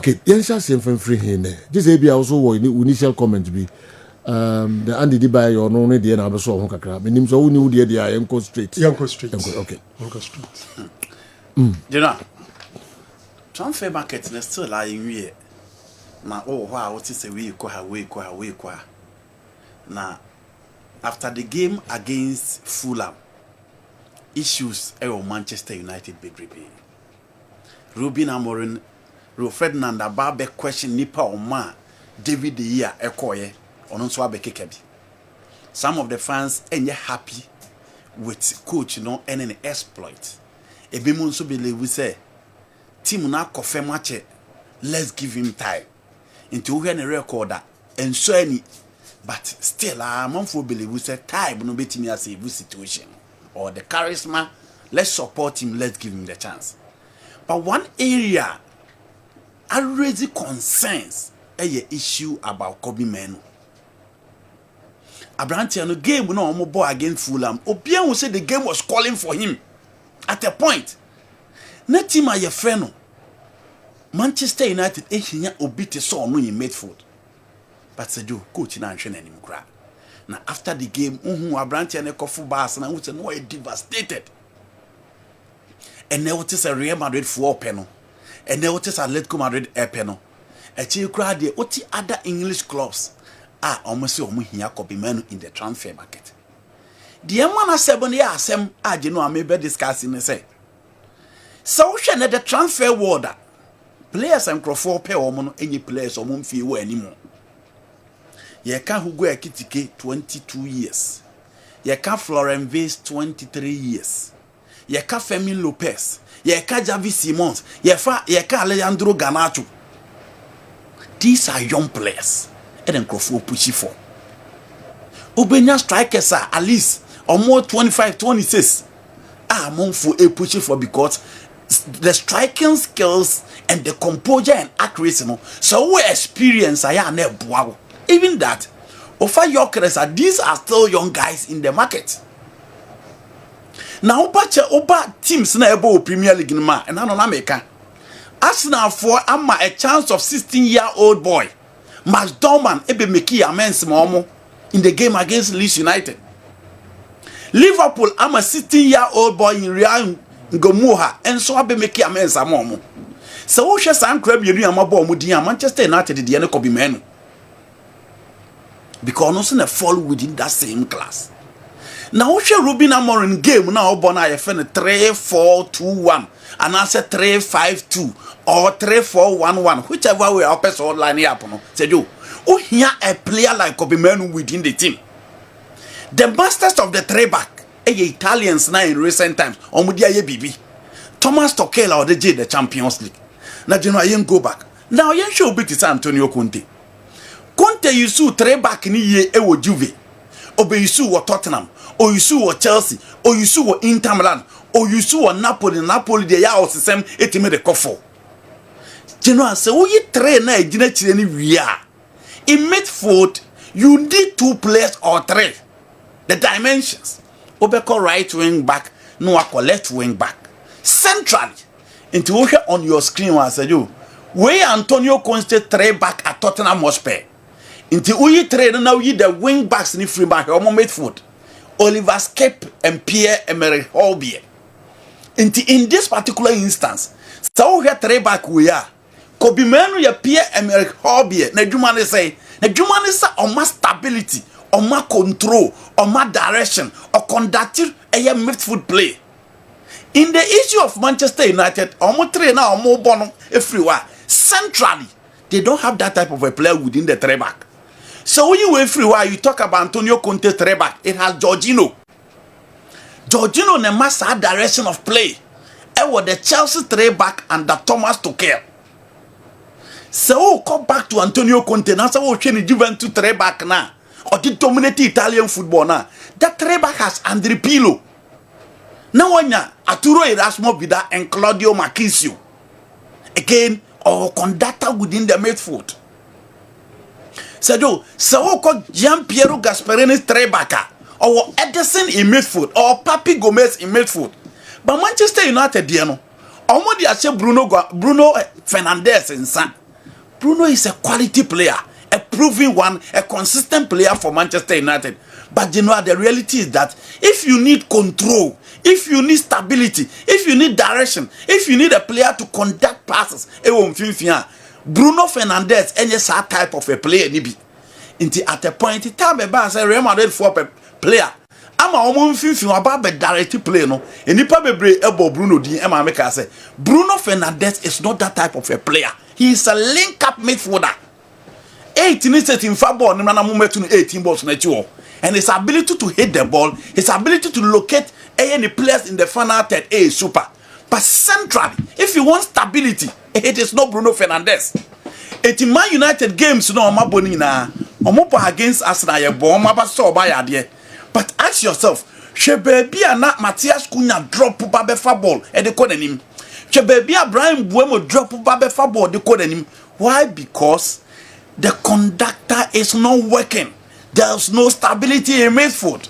Okay, Yensha same from free here. Just maybe also what initial comment be. The Andy Dibai or no need the end of so on kakra. Meaning so who knew the Yanko Street. Yanko Street. Okay. Yanko Street. You know, transfer market is still lying here. Now, oh wow, what is a way kwa. Now, after the game against Fulham, issues of Manchester United be Ruben Amorim, Ferdinand Ababe question nipa oma David De Gea ekoye ononso abekekebi. Some of the fans enye happy with coach any exploit. Ebi mo nso believe say team na confirm match, let's give him time. Into we any recorder and so any, but still manfo believe say time no betimi as a situation or the charisma. Let's support him, let's give him the chance. But one area I raise concerns a issue about Kobe Menu. Abrantiano game no omo ball against Fulham. Obian will say the game was calling for him at a point. Na team a ye friend no. Manchester United ehinya obi te so no in midfield. But Sejo coach na nhwe na nim kra. Na after the game Abrantiano kofu bas na wo say no devastated. And now it is a Real Madrid 4 penal. And now it is a Atletico Madrid penal. A chill crowd there, what the other English clubs are almost here Kobe Menu in the transfer market. The man has 7 years, some I may be discussing and say. So, the transfer order players and Crawford pay or any players or won't feel anymore. Ye can't who go a kitty 22 years. Ye can't Florent Vase 23 years. Ye ka Femi Lopez, ye ka Javi Simons, ye ka Alejandro Garnacho. These are young players. And then Crawford push for. Obenya strikers are at least or more 25, 26. Among for a push for because the striking skills and the composure and accuracy. So we experience I am never. Even that, offer your these are still young guys in the market. Now, oba teams na ebo Premier League ma and na America. Arsenal for ama a chance of 16-year-old boy. Max Dorman ebe meki amens momo in the game against Leeds United. Liverpool ama 16-year-old boy in Real Ngomuha and so abe meki amens momo. So wo hwe san crab yenu amabo mu din Manchester United de ne Kobe Menu. Because no se fall within that same class. Now, we Ruben Amorim game now. Bona ye fene 3-4-2-1, and I say 3-5-2 or 3-4-1-1, whichever way our person line here. No, say you. Oh, here a player like Kobe Menu within the team. The masters of the three back, Italians now in recent times. Omudia ye bibi. Thomas Tuchel or the Champions League. Now you know I go back. Now you show beat is Antonio Conte. Conte you saw three back ni ye ewo Juve. Obe you saw Tottenham. Or you saw Chelsea, or you saw Inter Milan, or you saw Napoli. Napoli they are also same 80 the coffee. You know, so we train na any we are. In midfield, you need 2 players or 3. The dimensions. Obeko right wing back, no left wing back. Centrally, into on your screen I said you. Where Antonio Conte 3 back at Tottenham Hotspur. Into we train now you the wing backs in free back or midfield. Oliver Skip and Pierre-Emerick Aubameyang. In this particular instance, so we 3 back we are. Kobe Menu ya Pierre-Emerick Aubameyang. Na jumane say on my stability, on my control, on my direction, or conductive a midfield play. In the issue of Manchester United, almost 3 now more bono everywhere. Centrally, they don't have that type of a player within the 3 back. So when you everywhere you talk about Antonio Conte 3 back, it has Jorginho. Jorginho ne master direction of play. It was the Chelsea 3 back under Thomas Tuchel. So come back to Antonio Conte now. So we change Juventus 3 back now, or the dominate Italian football now. That 3 back has Andrea Pirlo. Now when Arturo Erasmo Vidal and Claudio Marchisio again, or conductor within the midfield. So Gian Piero Gasperini 3 backer, or Edison in midfield, or Papi Gomez in midfield. But Manchester United, Bruno Fernandes in San. Bruno is a quality player, a proven one, a consistent player for Manchester United. But you know, the reality is that if you need control, if you need stability, if you need direction, if you need a player to conduct passes, Bruno Fernandes any that type of a player nibi. Until at a point in time, say Real Madrid for a player. I'm a woman thinking about the direct play no. And if I be able Bruno di Emma make say Bruno Fernandes is not that type of a player. He is a link-up midfielder. 18 is in football, no matter moment to 18 balls natural. And his ability to hit the ball, his ability to locate any players in the final third is super. But centrally, if you want stability, it is not Bruno Fernandes. It in Man United games, no, Mabonina, Omopa against Arsenal, Bomba saw by idea. But ask yourself, Shebebi and not Matthias Cunha drop Babe Fabol and the code him. Shebebi Brian Buemo drop Babe Fabol, the code him. Why? Because the conductor is not working. There's no stability in midfield.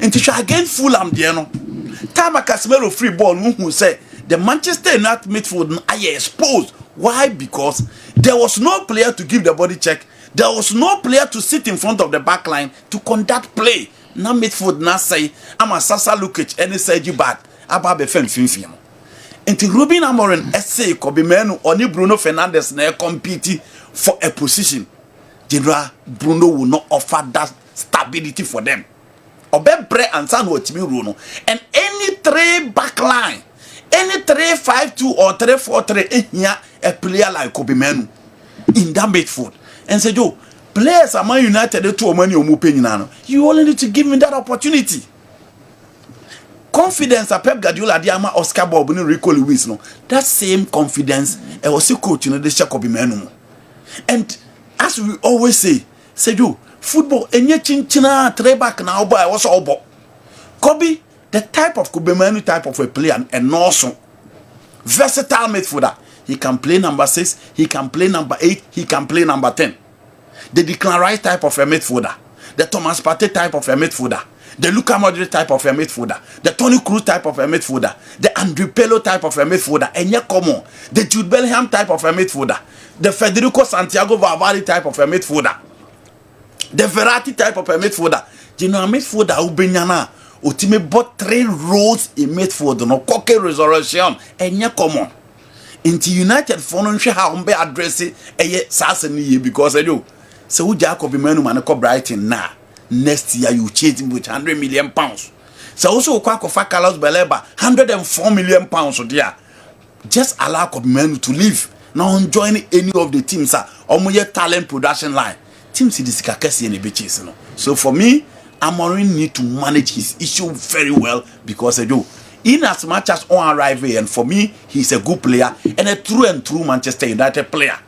And to against Fulham, time a Casemiro free ball, who say the Manchester United midfield are exposed. Why? Because there was no player to give the body check. There was no player to sit in front of the back line to conduct play. Now midfield now say, I'm a Sasa Lukic and say you back. About the film. And Ruben Amorim essay could be men only Bruno Fernandes na competing for a position. General Bruno will not offer that stability for them. Obe Bre and San Bruno. And any 3 back line, any 3-5-2 or 3-4-3, here a player like Kobe Menu in that midfield. And say, Joe, players are Man United to money or Mupenino. You only need to give me that opportunity. Confidence a Pep Guardiola Diama Oscar Bob and Rico Lewis no. That same confidence I was coach in the Kobe Menu. And as we always say you football enye chinchina 3 back now boy was all bo. Kobe the type of Kobe Manu type of a player and also versatile midfielder. He can play number 6, he can play number 8, he can play number 10. The Declan Rice type of a midfielder, the Thomas Partey type of a midfielder, the Luka Modric type of a midfielder, the Toni Kroos type of a midfielder, the Andrew Pello type of a midfielder, and yet common, the Jude Bellingham type of a midfielder, the Federico Santiago Valverde type of a midfielder, the Verratti type of a midfielder. You know, a midfielder who bring yana ultimate bought 3 roles in midfield, no cocky resurrection, and yet common. Into United phone how umbe address it a because I do. So Jacob Manu Manako Brighton now. Next year you chase him with £100 million. So also Kwakofa Carlos Beleba £104 million dear. Just allow Manu to leave. Now join any of the teams or more talent production line. Teams in this Kakesi and bitches. So for me, Amorim need to manage his issue very well because I do. In as much as on arrival, and for me, he's a good player and a true Manchester United player.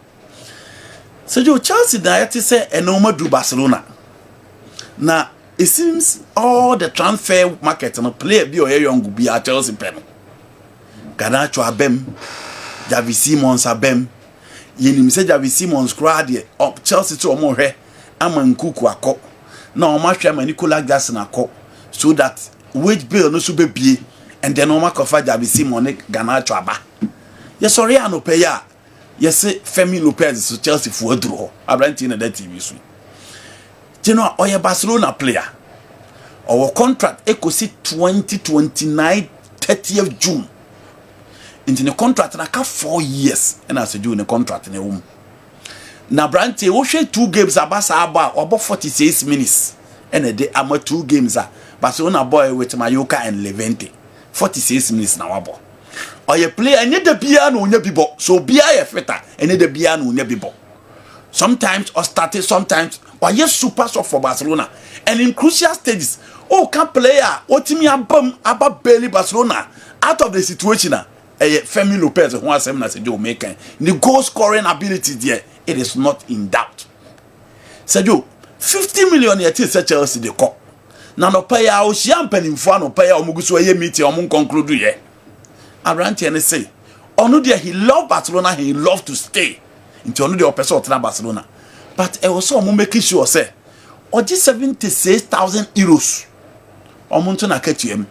So you Chelsea United say and no more do Barcelona. Now it seems all the transfer market and player be or young be at Chelsea pen. Garnacho abem, Javi Simons abem. Yenim say Javi Simons crowd up Chelsea to more he. Aman Kuku ako. Now my chairman Nicolas Jackson ako. So that wage bill no sube be. And then Oma Kofa Javi Simon Garnacho aba. Yes, sorry, I no pay ya. Yes, Femi Lopez is Chelsea for a draw. I ran in that TV soon. You know, or a Barcelona player. Our contract echo see 2029 30th June. Into the contract and I got 4 years. And I said, you in the contract in the room. Now, Branty, we share 2 games about 46 minutes. And a day, I'm 2 games. Barcelona boy with Mallorca and Levante. 46 minutes now abo. Or you play and the piano on your bibo. So be a fitter and the piano on your bibo. Sometimes or started sometimes or yes super soft for Barcelona. And in crucial stages, oh can player what me about barely Barcelona out of the situation. Femi Lopez who has as a Jamaican. The goal scoring ability there, it is not in doubt. Sergio, 50 million yet is Chelsea the call. Now no pay out champagne in front of pay or Mugusu meeting or conclude ye. Aranti and say, oh dear, he loved Barcelona, he loved to stay into only the opposite of Barcelona. But I also making sure say, or just 76,000 euros or Montana KTM.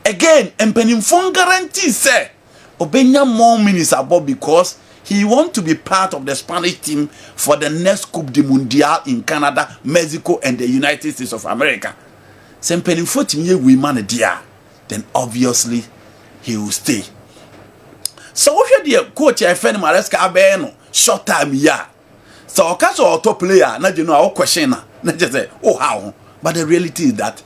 Again, and penny phone guarantee say, Obenya more minutes above because he want to be part of the Spanish team for the next Coupe du Mondial in Canada, Mexico, and the United States of America. Sempeni 14 year we man dear, then obviously he will stay. So what the coach I find Maresca Abeno short time yeah. So okaso top player na you know our question na just say oh how, but the reality is that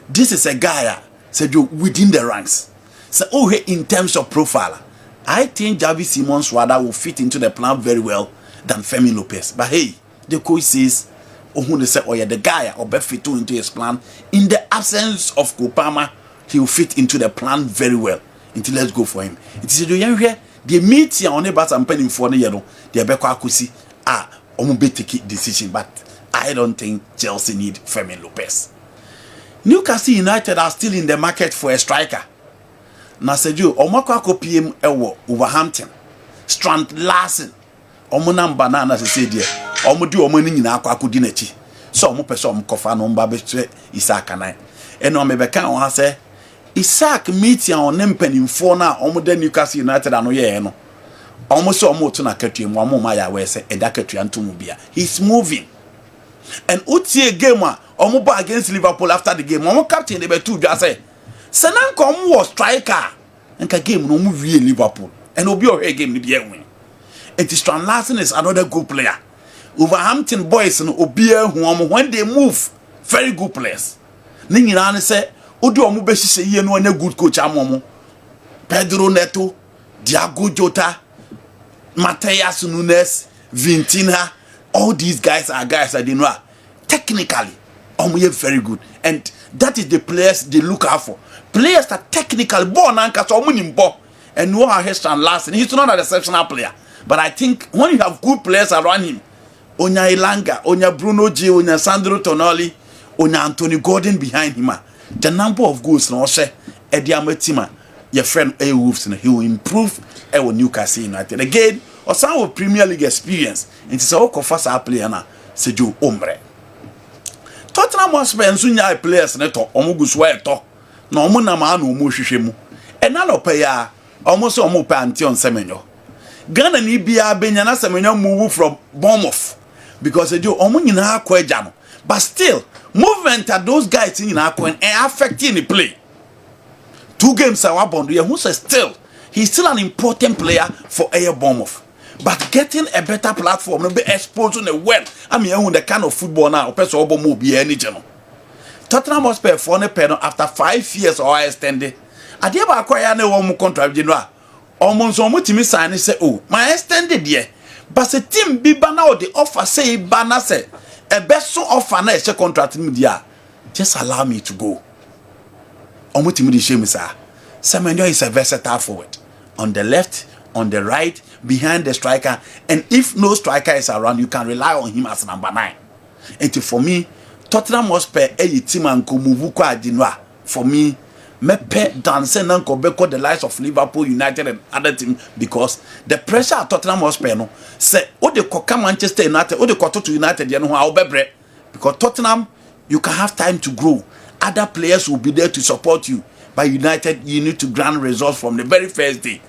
this is a guy said you within the ranks. So oh in terms of profile, I think Javi Simons rather will fit into the plan very well than Femi Lopez. But hey, the coach says oh they say oh yeah the guy or be fit into his plan. In the absence of Kopama, he will fit into the plan very well. Until let's go for him. It is the young here. The meet here on about some penny for the yellow. The Abeko Akusi take decision, but I don't think Chelsea need Femi Lopez. Newcastle United are still in the market for a striker. Na seju omako PM ewo Wolverhampton. Strand Larsen. Omo namba na na se die. Omo di omo ni nyina akodi nachi. So omo pese omo kofa no mba be Isaac Anan. Eno mebeka on ha se Isaac meet ya on mpanimfo na omo da Newcastle United ano ye no. Omo so omo to na katua mu omo ma ya we se eda katua ntomu bia. He's moving. And utie game omo ba against Liverpool after the game. Omo captain dey be two dwa say Senan kom was striker. Nka game no mu wie Liverpool. And obi o game ni bia win. It is Strand Larsen is another good player. Wolverhampton boys no obi hu omo when they move very good players. Ni nyina ne say odi omo be hihye ye no anya good coach amomo. Pedro Neto, Diago Jota, Mateus Nunes, Vintinha, all these guys are guys that they know technically very good, and that is the players they look out for. Players that technically born and cast and know how Strand Larsen. He's not an exceptional player, but I think when you have good players around him, Onya Ilanga, Onya Bruno G, Onya Sandro Tonali, Onya Anthony Gordon behind him, the number of goals no say Ediametima, your friend A Wolves, he will improve our Newcastle United again. Or some of Premier League experience, and it's all confess our player na Seju Ombre. Tottenham Hotspur nsunya players neto omuguswa eto na omo na ma na omo hwehwemu ena no pay ya omo so omo pa antion Semenyo Ghana ni bia benya na Semenyo move from Bournemouth because Seju omo nyina akwa agya no, but still movement at those guys nyina akwa and affecting the play. 2 games are bound here who says still he's still an important player for Air Bournemouth. But getting a better platform, no be exposed to the well. I mean, the kind of football now, person obo mo be any channel. Tottenham Hotspur for ne penal after 5 years or extended. Ade ba acquire ne one more contract general. Almost so much sign say, oh, my extended year. But the team be banner or the offer say banner say a best so offer na a contract media. Just allow me to go. Omutimi shame sir. Semenyo is a versatile forward. On the left, on the right, behind the striker, and if no striker is around, you can rely on him as number 9. And for me, Tottenham Hotspur a team and move kwa adinwa. For me, mepe dance and beko the likes of Liverpool, United, and other teams because the pressure at Tottenham Hotspur no say o de koka Manchester United, o de koto to United, you know how bebre because Tottenham you can have time to grow. Other players will be there to support you. By United, you need to grant results from the very first day.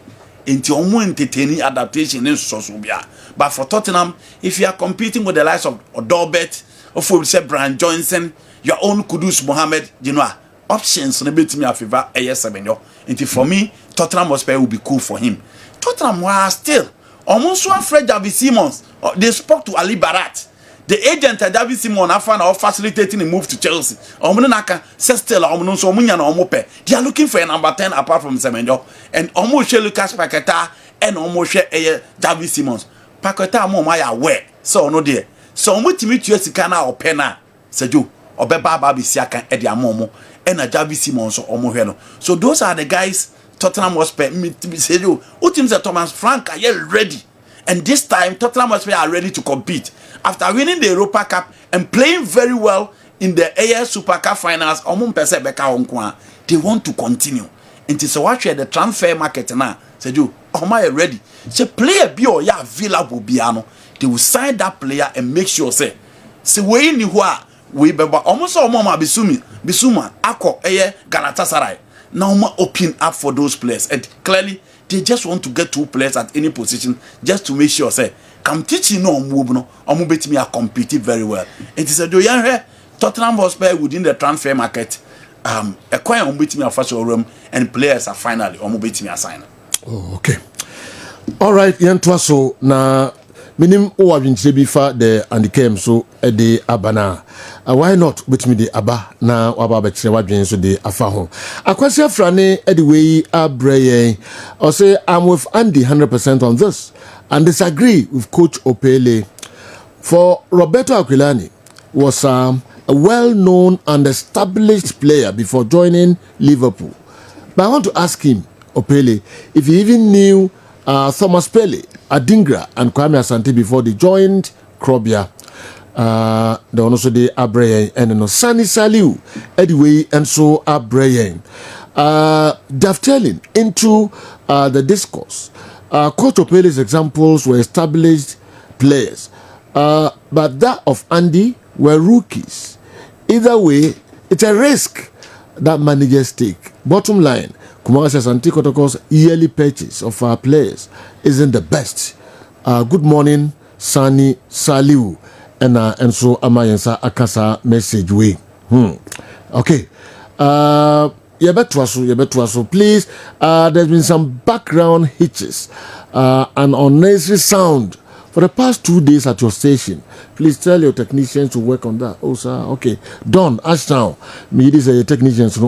Into entertaining adaptation in Sosobia. But for Tottenham, if you are competing with the likes of Odobet, of say Brian Johnson, your own Kudus Mohammed, you know, options on a bit me a favor AS7. Into for me, Tottenham Hotspur will be cool for him. Tottenham was still almost afraid Javi Simons. They spoke to Ali Barat. The agent at Javi Simon are facilitating a move to Chelsea. Omunaka says still Omunso Munya no Omope. They are looking for a number 10 apart from Semenyo. And Omoshe Lucas Paqueta and Omoshe Javi Simons. Paqueta mo my aware. So no dear. So Omutimi Tuesikana or Pena Seju or Beba Babi Siaka Eddie Amomo and a Javi Simons or Omoheno. So those are the guys Tottenham Hotspur Seju. Who teams are Thomas Frank are ready. And this time Tottenham Hotspur are ready to compete. After winning the Europa Cup and playing very well in the AS Super Cup finals, they want to continue. And so watch the transfer market now. Say you, am I ready? Say player be or ya available biano. They will sign that player and make sure say we ni we beba almost all mama bisuma ako Galatasaray. Now open up for those players and clearly they just want to get 2 players at any position just to make sure say come teaching no move no bet me a compete very well. It is a do young Tottenham Hotspur within the transfer market a coin bet me a first room and players are finally bet me a sign. Oh, okay. All right, so na minim o adwinche bi fa the and Kerm so de abana. Why not with me the aba na waba be kire wadwen so de afa ho. Akwasi afrane e de we abreye. Or say I'm with Andy 100% on this and disagree with Coach Opele. For Roberto Aquilani was a well-known and established player before joining Liverpool. But I want to ask him, Opele, if he even knew Thomas Pele, Adingra, and Kwame Asante before they joined Krobia. They also the Abreye and no Sani Saliu, anyway, and so Abreye. Dovetailing into the discourse. Coach Opele's examples were established players, but that of Andy were rookies. Either way, it's a risk that managers take. Bottom line, Kumasi Asante Kotoko's yearly purchase of our players isn't the best. Good morning, Sani Saliu, and so Amayensa Akasa message way. Okay. Yebetwaso, please. There's been some background hitches and unnecessary sound for the past 2 days at your station. Please tell your technicians to work on that. Oh, sir. Okay. Don, Ashtown. Me, these are your technicians.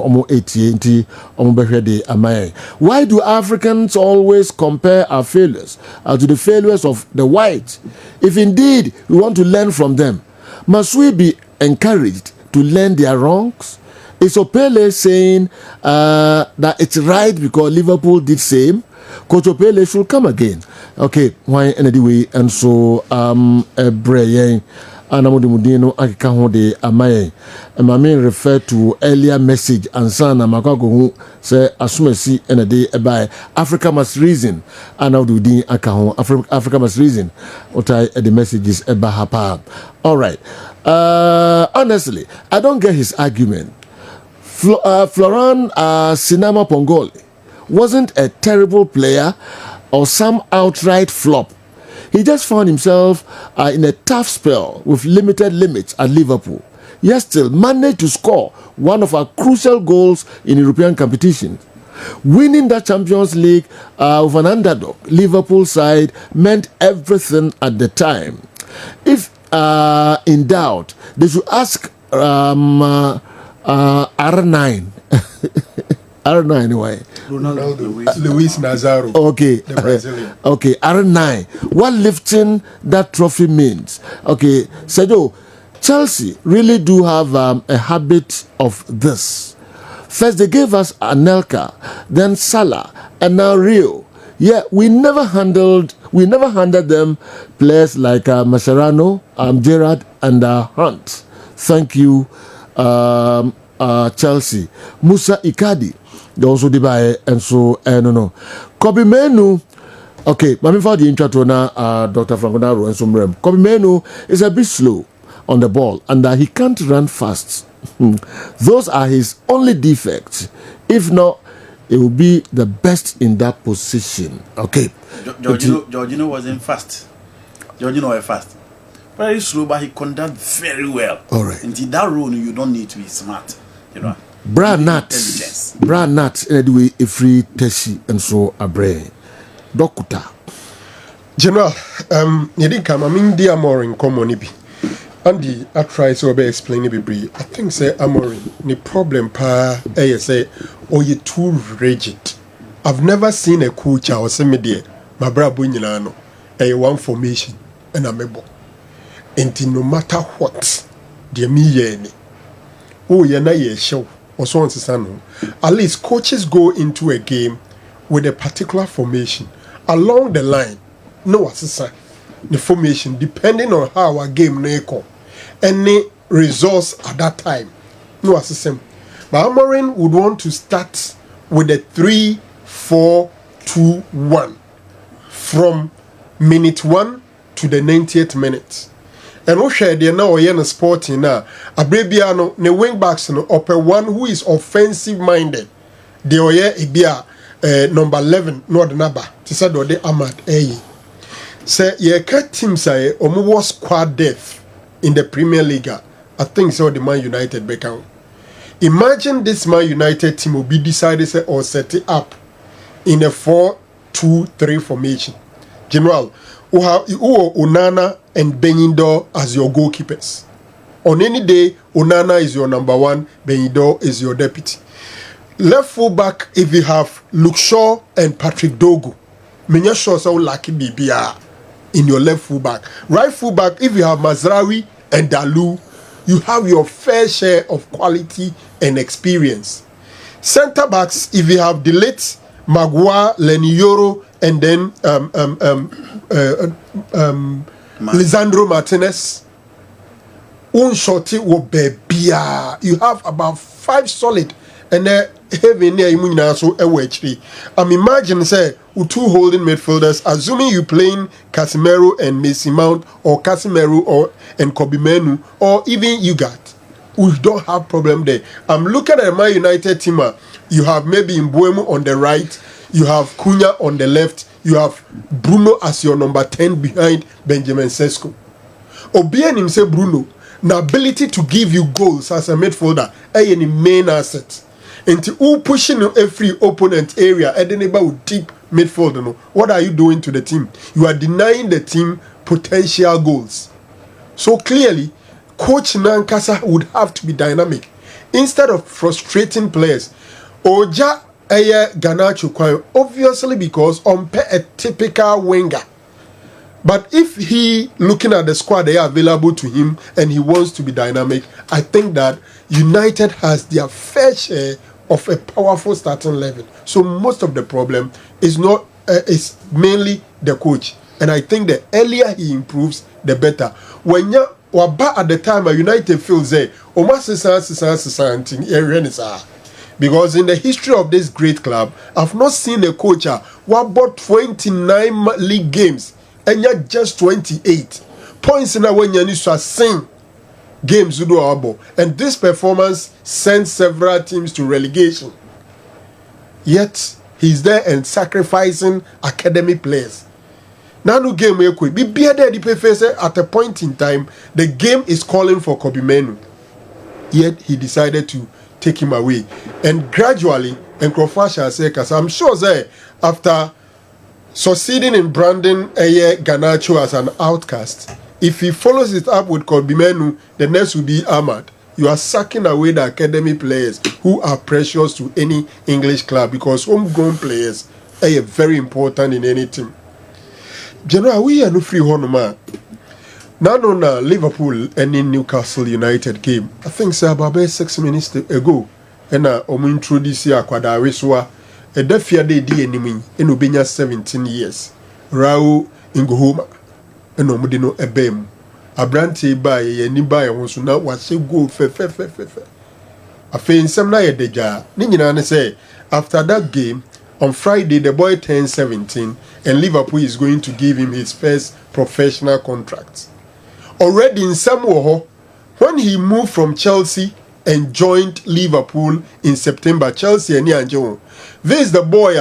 Why do Africans always compare our failures to the failures of the whites? If indeed we want to learn from them, must we be encouraged to learn their wrongs? Is Opele saying that it's right because Liverpool did same? Coach Opele should come again. Okay, why anyway? And so Breye Anamudino Akikahode Amaye. And my main refer to earlier message and son Amakago say Asumesi and a day by Africa must reason. And now do the Akaho Africa must reason. What I the message is Ebahapa. All right. Honestly, I don't get his argument. Florent Sinama Pongole wasn't a terrible player or some outright flop. He just found himself in a tough spell with limited limits at Liverpool. Yet still managed to score one of our crucial goals in European competition. Winning the Champions League with an underdog Liverpool side meant everything at the time. If in doubt, they should ask R9. R9 anyway. Luis Nazaro. Okay. The Brazilian. Okay, R9. What lifting that trophy means. Okay, Sergio, Chelsea really do have a habit of this. First they gave us Anelka, then Salah, and now Rio. Yeah, we never handed them players like Mascherano, Gerrard, and Hunt. Thank you, Chelsea. Musa Ikadi, they also did buy, and so no. Kobe Menu, okay, Mami for the intro to Dr. Franco Naro and Sumrem. Kobe Menu is a bit slow on the ball, and he can't run fast. Those are his only defects. If not, it will be the best in that position. Okay. Jorginho wasn't fast. Jorginho was fast. Very slow, but he conduct very well. All right. In that role, you don't need to be smart. You know. Brad Nat, anyway, a free Teshi and so a brain. Dokuta. General, you didn't come. I mean, dear more in common. Andy, I try to explain it briefly. I think say Amorim, the problem say, or you too rigid. I've never seen a coach or semi my brother Bunyano, a one formation and a mebo. And no matter what, dear me yeni. Oh, yana ye show or so on to at least coaches go into a game with a particular formation along the line. No assistant. The formation depending on how our game neko any results at that time. No assistant. But Amorim would want to start with a 3-4-2-1 from minute 1 to the 90th minute. And we share there now in sporting now. Abrebiano, the wing backs no upper one who is offensive minded. The oye ibia number 11 no the number to say do the Ahmad say ye cat team say omo squad depth in the Premier League. I think so the Man United back. Imagine this Man United team will be decided say, or set it up in a 4-2-3 formation. General, who have Onana and Benyindo as your goalkeepers. On any day, Onana is your number one, Benyindo is your deputy. Left full back, if you have Luke Shaw and Patrick Dogu, many sure so lucky BBR in your left full back. Right full back, if you have Mazraoui and Dalou, you have your fair share of quality and experience. Centre backs, if you have Delete, Maguire, Lenioro, and then Lisandro Martinez. Unshorty will be beer. You have about 5 solid, and then heavy near you so a I'm imagine say with 2 holding midfielders, assuming you playing Casemiro and Mason Mount, or Casemiro or and Kobe Menu, or even you got. We don't have problem there. I'm looking at my United team. You have maybe Mbuemo on the right, you have Cunha on the left, you have Bruno as your number 10 behind Benjamin Sesko. Obien him say Bruno, the ability to give you goals as a midfielder, any main asset. And who pushing every opponent area, and then about deep midfield. No? What are you doing to the team? You are denying the team potential goals. So clearly, Coach Nankasa would have to be dynamic instead of frustrating players. Oja Eye Garnacho Kwan, obviously because on a typical winger. But if he looking at the squad they are available to him and he wants to be dynamic, I think that United has their fair share of a powerful starting level. So most of the problem is not is mainly the coach. And I think the earlier he improves, the better. When you at the time a United feels because in the history of this great club, I've not seen a coach who bought 29 league games and yet just 28 points in a when you need to sing games. And this performance sent several teams to relegation. Yet he's there and sacrificing academy players. Now no game we could be bearded at a point in time. The game is calling for Kobe Menu. Yet he decided to take him away. And gradually, and Crawford shall say, because I'm sure that after succeeding in branding Garnacho as an outcast, if he follows it up with Kobe Menu, the next will be Ahmad. You are sucking away the academy players who are precious to any English club, because homegrown players are very important in any team. General, we are no free honor. Now, Liverpool and in Newcastle United game. I think say about 6 minutes ago, and introduce Akwadaweswa, a defia de enemy in Ubenya 17 years. Rao Ingohoma, and Omudino Ebem. Abrante by a nearby wants to know what she go fe. I think some night deja. Ninja say after that game. On Friday, the boy turned 17, and Liverpool is going to give him his first professional contract. Already in Samoa, when he moved from Chelsea and joined Liverpool in September, Chelsea and Nianjo. This is the boy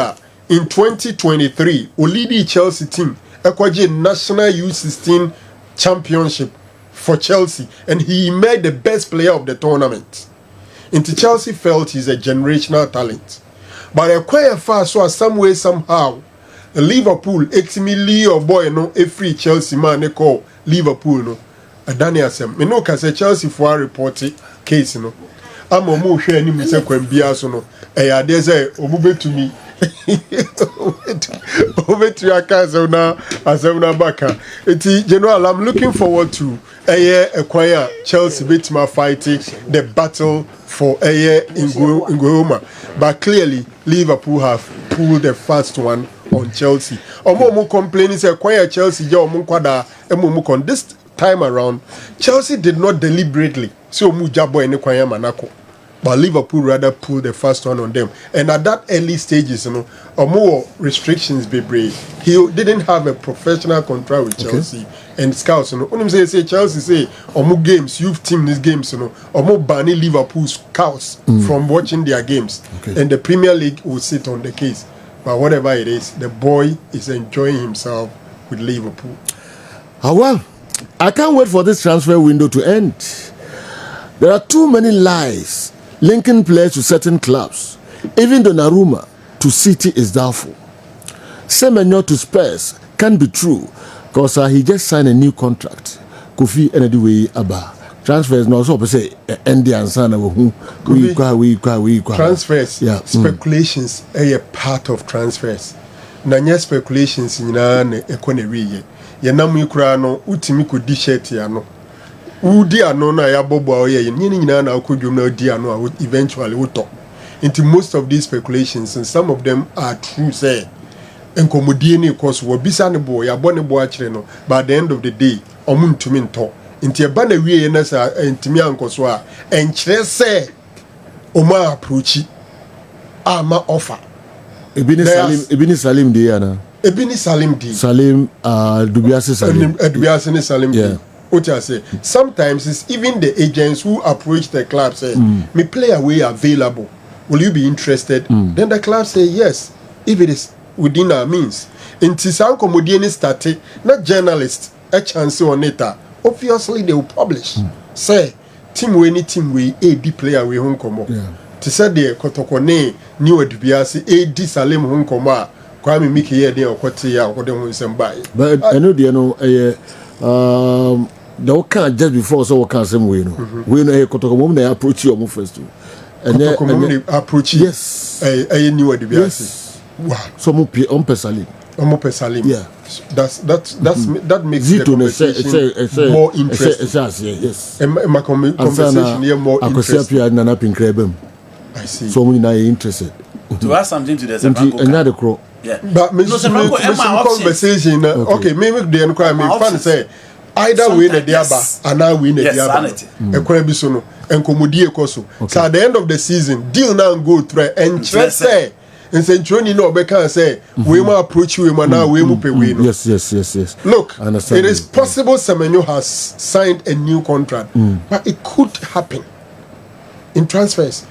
in 2023, who lead the Chelsea team, Ekwaje National U16 Championship for Chelsea, and he made the best player of the tournament. Into Chelsea felt he's a generational talent. But a quite fast so some way somehow the Liverpool extremely of boy no a free Chelsea man they call Liverpool no a Daniel Sam me no can say Chelsea for a reported case no I'm a more share any mistake when biaso no eh there say obube to me over to your castle now as I'm back. General, I'm looking forward to acquire Chelsea bit my fighting the battle for a year in Goma. But clearly Liverpool have pulled the first one on Chelsea. Omo complaining say acquire Chelsea this time around Chelsea did not deliberately so mu jabo any kwanya manako. But Liverpool rather pulled the first one on them. And at that early stages, more restrictions be brave. He didn't have a professional contract with Chelsea and scouts. Say Chelsea say more games, youth team these games, more banning Liverpool scouts from watching their games. And the Premier League will sit on the case. But whatever it is, the boy is enjoying himself with Liverpool. Well, I can't wait for this transfer window to end. There are too many lies linking players to certain clubs. Even Donnarumma to City is doubtful. Semenyo to Spurs can't be true because he just signed a new contract. Kofi Enediwe Aba. Transfers no so say end and son we transfers, yeah. Speculations are part of transfers. Nanya speculations in an economy. Yanam Ukra no utimi could d-shirt yano. Udi ano na ya bobo ye yini na could you know diano would eventually would talk. Into most of these speculations, and some of them are true, say. And comedian cause will be son boy, a bonny boy channel, by the end of the day, omun to min talk. Into a banner we and Timian Coswa, and say Oma approach Ama offer. Ibini Salim Diana. Ebini Salim D. Salim Dubiase Salim. Dubiase Salim D. What I say. Sometimes it's even the agents who approach the club say, "Me play away available. Will you be interested?" Then the club say yes, if it is within our means. In Tisan Comedian started, not journalists, a chance on it. Obviously they will publish. Say, team we AD player we home come up. To say the Kotokone new Dubiase AD Salim home come. Kwame Miki here there or Kotia or them with somebody. But I know the can't just before so can same way. We know a Kotoko they approach you almost first. And then approach yes. I knew what yes. Wow. So on Salim. Yeah. That makes the conversation more interesting. Yes. My conversation here more interesting. I see. So many are interested. To add something to the another crow. Yeah. But conversation. Okay, maybe the inquiry fan say either win a diaba and now win a diaba. A quabisono and comodie coso. So at the end of the season, deal now go through and just say and say Johnny no can say we will approach you now we will pay win. Yes. Look, it is possible Semenyo has signed a new contract, but it could happen in transfers.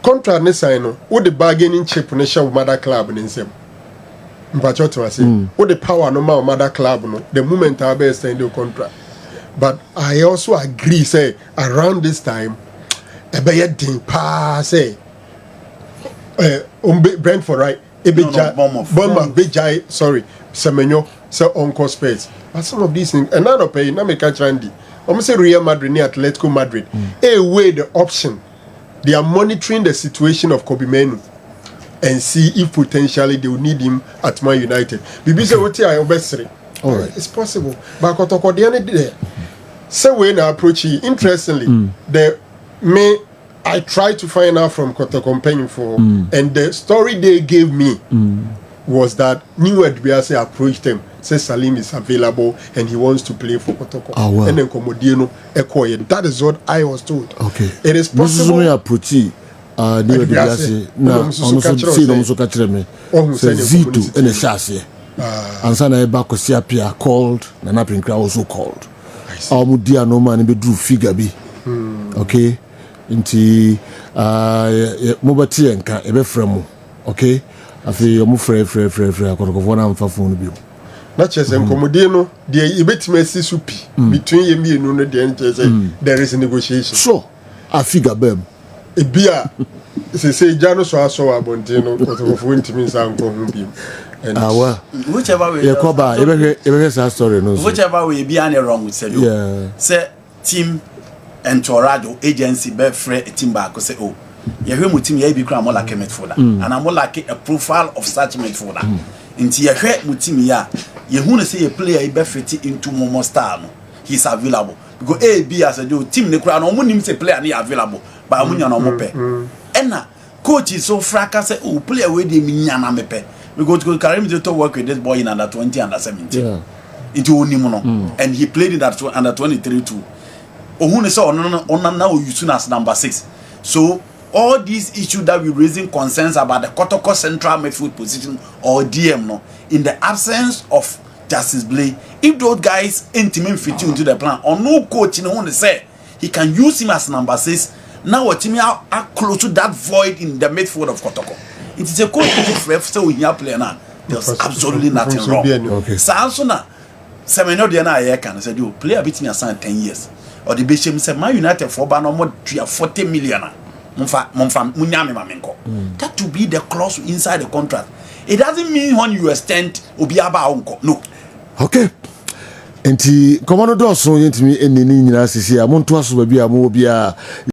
Contract ne sign no, what the bargaining chip ne share with mother club in him. Mpacho to say, what the power no ma mother club no, the moment I be sign the contract. But I also agree say around this time, e be din pa say, Brentford right, e be Bournemouth be jai sorry, Semenyo say Uncle Spurs. But some of these things, another pay na me catch Randy. Say Real Madrid ni Atletico Madrid, weigh the option. They are monitoring the situation of Kobe Menu and see if potentially they will need him at Man United. BBC what I obviously. All right, it's possible. But Kotoko the end there. So when I approach it, interestingly, I tried to find out from Kotoko paying for, and the story they gave me was that New Edbiase approached them. Says Salim is available and he wants to play for Kotoko. Well. And then Komodieno Ekoye. That is what I was told. Okay. It is possible. Zito and a chassis. And Sana Bakosiapia called, and Napin also called. Almudia no man be drew figure be. Okay. Inti Mobati and Ebe Fremo. Okay. I feel you're free. I got to go on for phone. Not just Komodieno, the Ibetmesi Supi between Yemi and Nuno the there is a negotiation. So, I figure them. A beer, say Janos or so abontino, of winter means uncle. Whichever way, story. Whichever way, be any wrong with Sedu. Yeah. Say, team and Torado agency, be free team back, say, oh, you hear team, you become more like a midfielder, and I'm more like a profile of such midfielder. Into your head, Mutimia. You want to say a player he be fit into Momo Star. He's available because A B as a do team the crowd. No one say player ni available, but amunya no mope. Enna coach is so fracas say oh player we dey minya na mepe. We go to Kerm to work with this boy in under 20 under 17. Yeah. Into Onimuno, and he played in that under 23 too. Ohun say on now you soon as number 6. So all these issues that we raising concerns about the Kotoko central midfield position or DM no. In the absence of Justice Blay, if those guys intimate fit into the plan, or no coach in want to say he can use him as number 6, now what team are close to that void in the midfield of Kotoko. It is a coach ref so in your player now. There's absolutely nothing wrong. Okay. Sansona, Semenyo Diana Ayekan said, you player beat me aside 10 years. Or the Bishop said, Man United for ban more 40 million. That to be the clause inside the contract. It doesn't mean when you extend Obiaba Unko. No. Okay. Enti, commando so yentimi enini nyina sisi amonto aso ba bia mo bia